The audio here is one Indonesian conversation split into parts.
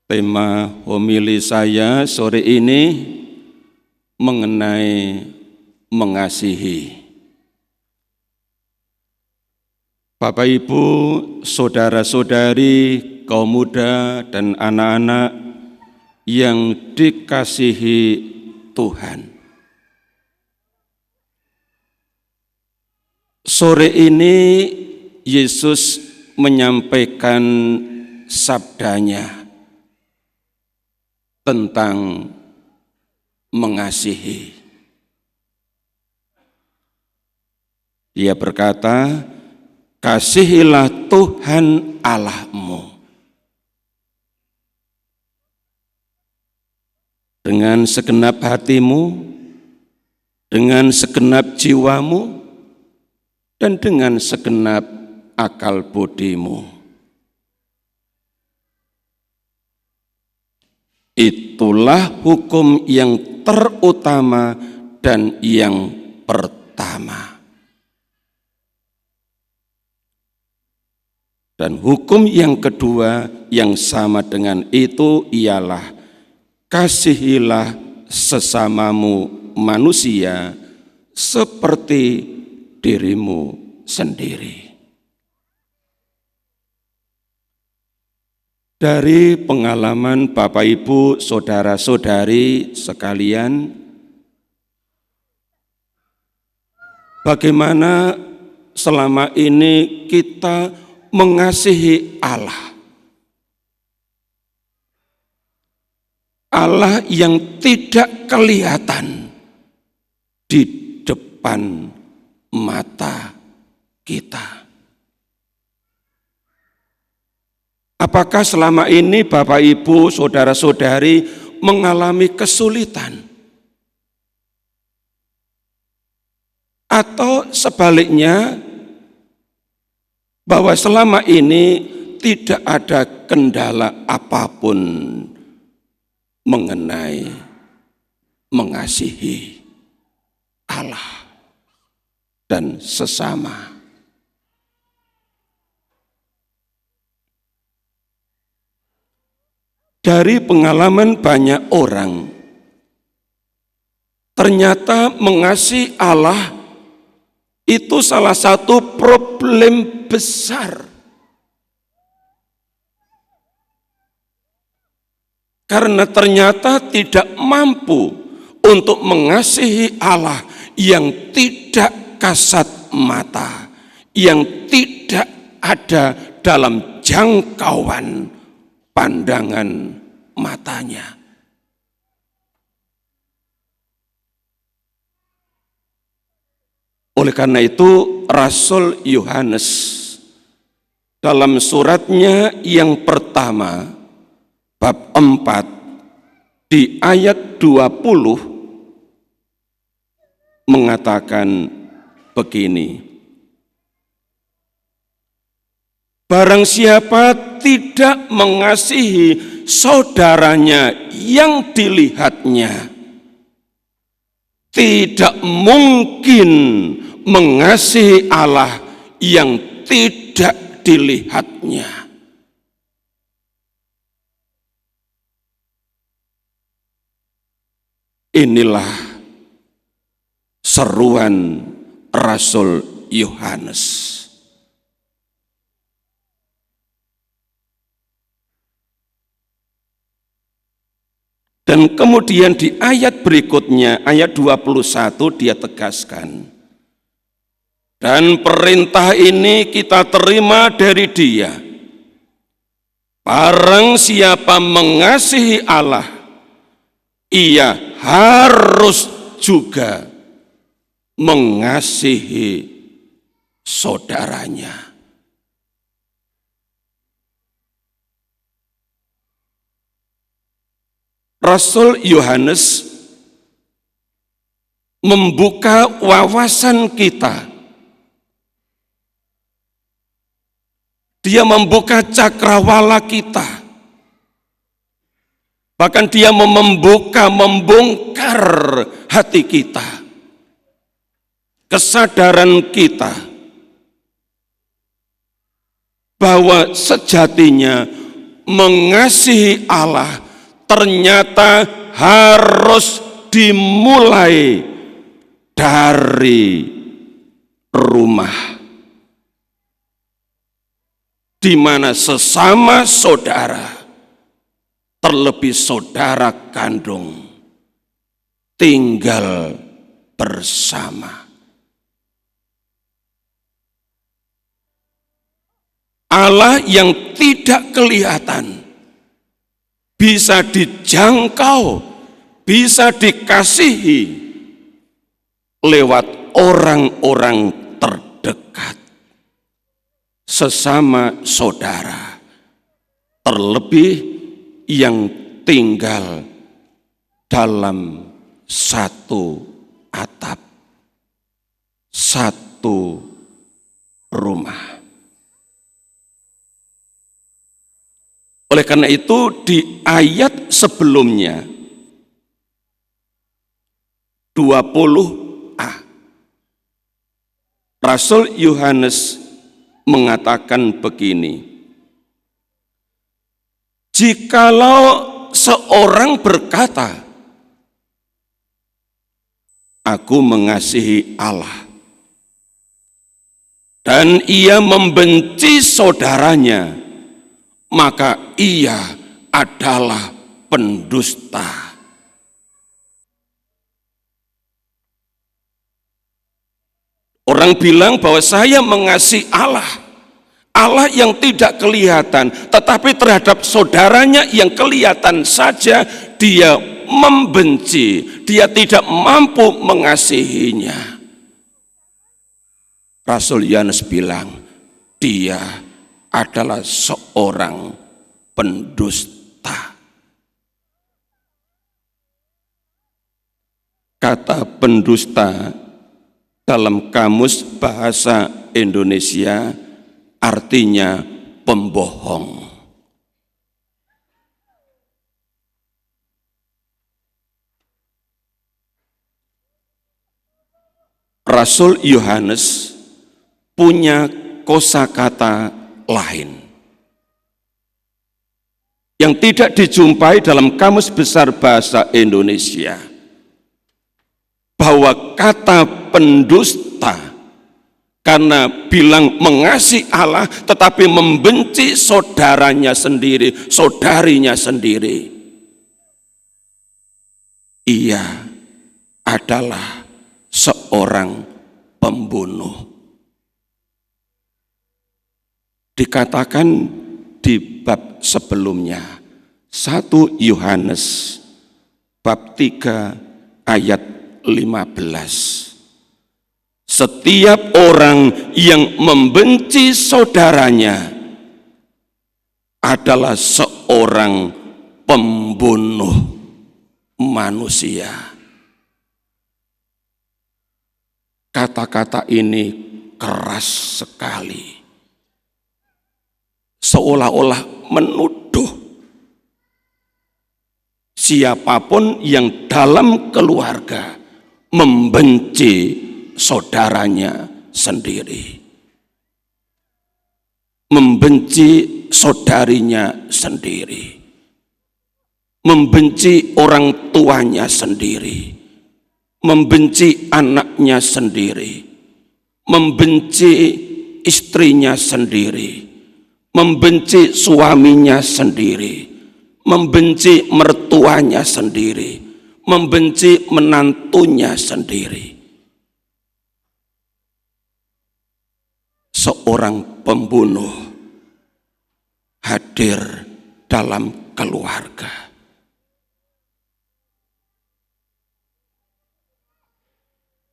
Tema homili saya sore ini mengenai mengasihi. Bapak, Ibu, saudara-saudari, kaum muda dan anak-anak yang dikasihi Tuhan. Sore ini Yesus menyampaikan sabdanya tentang mengasihi. Dia berkata, kasihilah Tuhan Allahmu dengan segenap hatimu, dengan segenap jiwamu, dan dengan segenap akal budimu. Itulah hukum yang terutama dan yang pertama. Dan hukum yang kedua yang sama dengan itu ialah kasihilah sesamamu manusia seperti dirimu sendiri. Dari pengalaman Bapak, Ibu, saudara-saudari sekalian, bagaimana selama ini kita mengasihi Allah. Allah yang tidak kelihatan di depan mata kita. Apakah selama ini Bapak, Ibu, saudara-saudari mengalami kesulitan? Atau sebaliknya, bahwa selama ini tidak ada kendala apapun mengenai mengasihi Allah dan sesama. Dari pengalaman banyak orang, ternyata mengasihi Allah itu salah satu problem besar. Karena ternyata tidak mampu untuk mengasihi Allah yang tidak kasat mata, yang tidak ada dalam jangkauan pandangan matanya. Oleh karena itu, Rasul Yohanes dalam suratnya yang pertama, bab 4, di ayat 20, mengatakan begini, barang siapa tidak mengasihi saudaranya yang dilihatnya, tidak mungkin mengasihi Allah yang tidak dilihatnya. Inilah seruan Rasul Yohanes. Dan kemudian di ayat berikutnya, ayat 21, dia tegaskan, dan perintah ini kita terima dari Dia. Barang siapa mengasihi Allah, ia harus juga mengasihi saudaranya. Rasul Yohanes membuka wawasan kita. Dia membuka cakrawala kita. Bahkan dia membongkar hati kita. Kesadaran kita bahwa sejatinya mengasihi Allah ternyata harus dimulai dari rumah, di mana sesama saudara, terlebih saudara kandung, tinggal bersama. Allah yang tidak kelihatan, bisa dijangkau, bisa dikasihi lewat orang-orang terdekat, sesama saudara, terlebih yang tinggal dalam satu atap, satu rumah. Oleh karena itu di ayat sebelumnya 20a, Rasul Yohanes mengatakan begini, jikalau seorang berkata, aku mengasihi Allah, dan ia membenci saudaranya, maka ia adalah pendusta. Orang bilang bahwa saya mengasihi Allah, Allah yang tidak kelihatan, tetapi terhadap saudaranya yang kelihatan saja dia membenci, dia tidak mampu mengasihinya. Rasul Yohanes bilang, dia adalah seorang pendusta. Kata pendusta dalam Kamus Bahasa Indonesia artinya pembohong. Rasul Yohanes punya kosakata lain yang tidak dijumpai dalam Kamus Besar Bahasa Indonesia, bahwa kata pendusta karena bilang mengasihi Allah tetapi membenci saudaranya sendiri, saudarinya sendiri, ia adalah seorang pembunuh. Dikatakan di bab sebelumnya, 1 Yohanes bab 3 ayat 15. Setiap orang yang membenci saudaranya adalah seorang pembunuh manusia. Kata-kata ini keras sekali, seolah-olah menuduh siapapun yang dalam keluarga membenci saudaranya sendiri, membenci saudarinya sendiri, membenci orang tuanya sendiri, membenci anaknya sendiri, membenci istrinya sendiri, membenci suaminya sendiri, membenci mertuanya sendiri, membenci menantunya sendiri. Seorang pembunuh hadir dalam keluarga.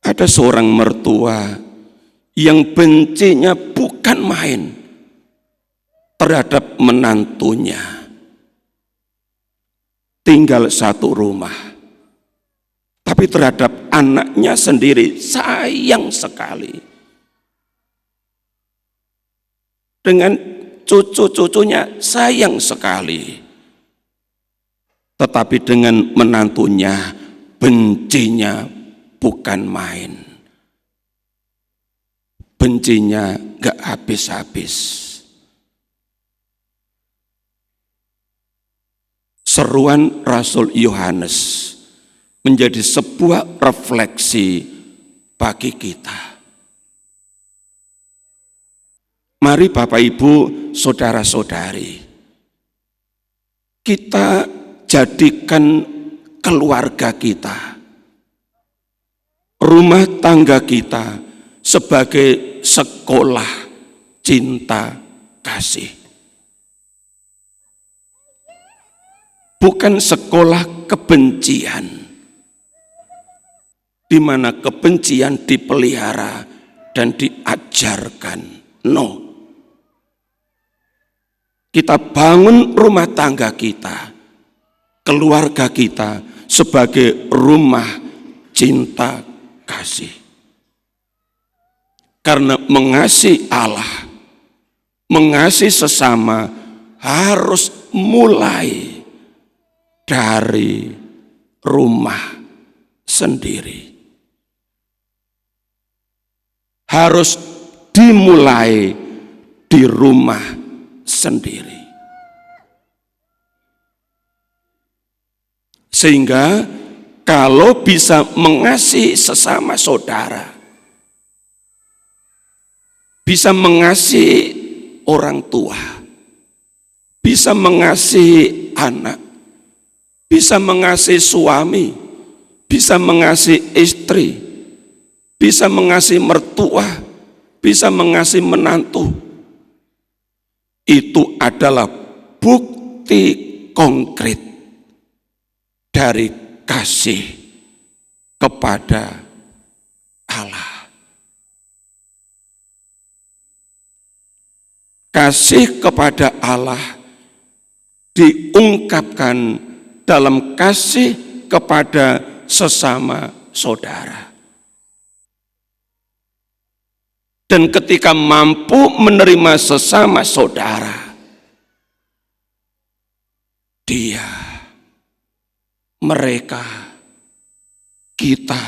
Ada seorang mertua yang bencinya bukan main terhadap menantunya. Tinggal satu rumah, tapi terhadap anaknya sendiri sayang sekali. Dengan cucu-cucunya sayang sekali. Tetapi dengan menantunya bencinya bukan main. Bencinya gak habis-habis. seruan Rasul Yohanes menjadi sebuah refleksi bagi kita. Mari Bapak Ibu, saudara-saudari, kita jadikan keluarga kita, rumah tangga kita sebagai sekolah cinta kasih. Bukan sekolah kebencian, di mana kebencian dipelihara dan diajarkan. No. Kita bangun rumah tangga kita, keluarga kita sebagai rumah cinta kasih. Karena mengasihi Allah, mengasihi sesama harus mulai dari rumah sendiri. Harus dimulai di rumah sendiri. Sehingga kalau bisa mengasihi sesama saudara, bisa mengasihi orang tua, bisa mengasihi anak, bisa mengasihi suami, bisa mengasihi istri, bisa mengasihi mertua, bisa mengasihi menantu. Itu adalah bukti konkret dari kasih kepada Allah. Kasih kepada Allah diungkapkan dalam kasih kepada sesama saudara. Dan ketika mampu menerima sesama saudara, dia, mereka, kita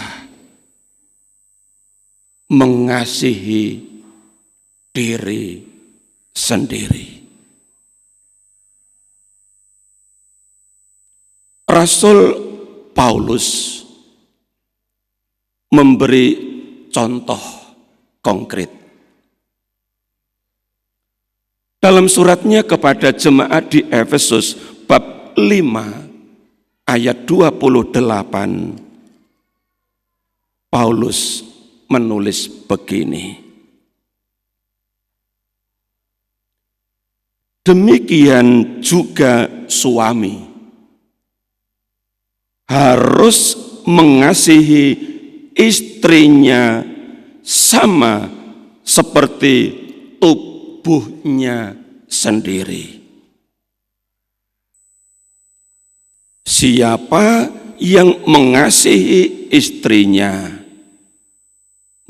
mengasihi diri sendiri. Rasul Paulus memberi contoh konkret. Dalam suratnya kepada jemaat di Efesus bab 5 ayat 28, Paulus menulis begini. Demikian juga suami harus mengasihi istrinya sama seperti tubuhnya sendiri. Siapa yang mengasihi istrinya,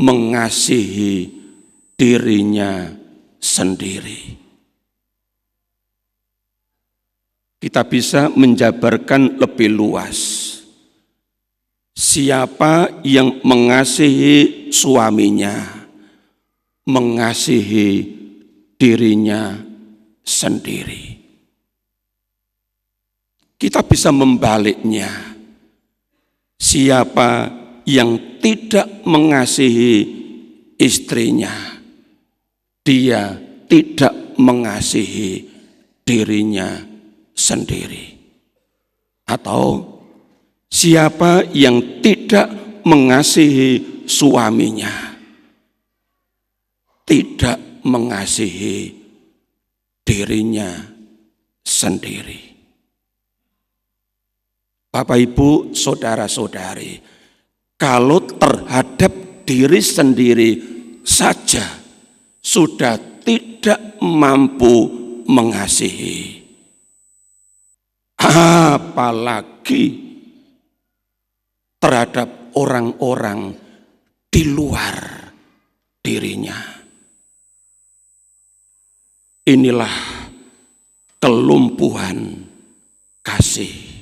mengasihi dirinya sendiri. Kita bisa menjabarkan lebih luas. Siapa yang mengasihi suaminya, mengasihi dirinya sendiri. Kita bisa membaliknya. Siapa yang tidak mengasihi istrinya, dia tidak mengasihi dirinya sendiri. Atau siapa yang tidak mengasihi suaminya, tidak mengasihi dirinya sendiri. Bapak, Ibu, saudara-saudari, kalau terhadap diri sendiri saja sudah tidak mampu mengasihi, apalagi terhadap orang-orang di luar dirinya. Inilah kelumpuhan kasih.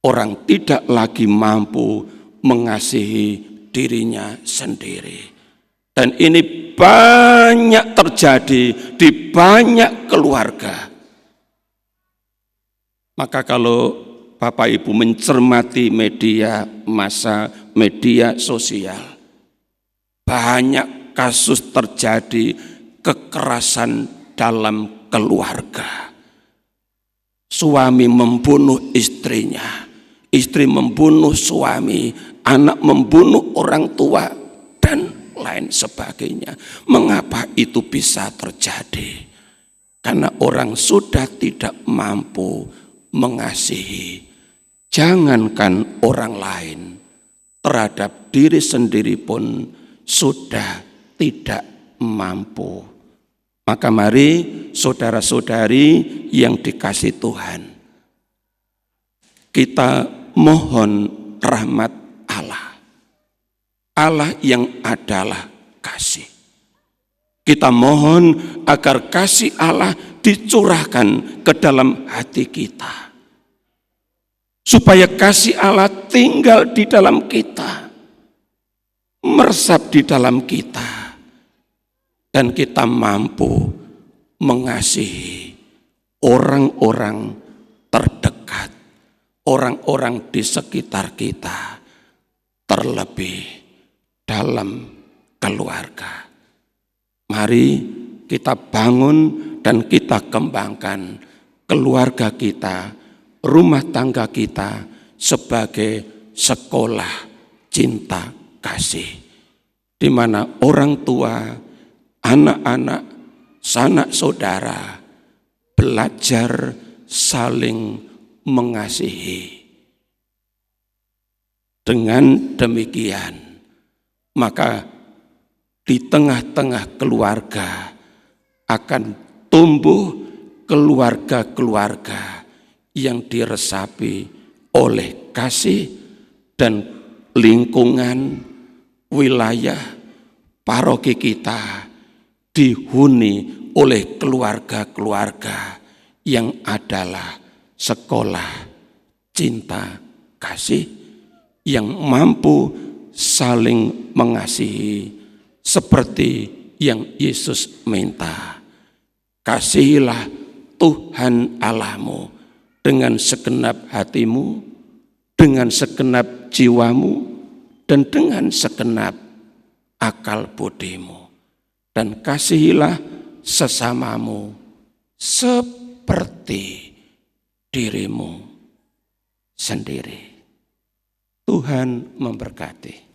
Orang tidak lagi mampu mengasihi dirinya sendiri. Dan ini banyak terjadi di banyak keluarga. Maka kalau Bapak Ibu mencermati media massa, media sosial, banyak kasus terjadi kekerasan dalam keluarga. Suami membunuh istrinya, istri membunuh suami, anak membunuh orang tua, dan lain sebagainya. Mengapa itu bisa terjadi? Karena orang sudah tidak mampu mengasihi. Jangankan orang lain, terhadap diri sendiri pun sudah tidak mampu. Maka mari saudara-saudari yang dikasihi Tuhan, kita mohon rahmat Allah. Allah yang adalah kasih. Kita mohon agar kasih Allah dicurahkan ke dalam hati kita. Supaya kasih Allah tinggal di dalam kita, meresap di dalam kita, dan kita mampu mengasihi orang-orang terdekat, orang-orang di sekitar kita, terlebih dalam keluarga. Mari kita bangun dan kita kembangkan keluarga kita, rumah tangga kita sebagai sekolah cinta kasih, di mana orang tua, anak-anak, sanak saudara belajar saling mengasihi. Dengan demikian, maka di tengah-tengah keluarga akan tumbuh keluarga-keluarga yang diresapi oleh kasih, dan lingkungan wilayah paroki kita dihuni oleh keluarga-keluarga yang adalah sekolah cinta kasih, yang mampu saling mengasihi seperti yang Yesus minta. Kasihilah Tuhan Allahmu dengan segenap hatimu, dengan segenap jiwamu, dan dengan segenap akal budimu. Dan kasihilah sesamamu seperti dirimu sendiri. Tuhan memberkati.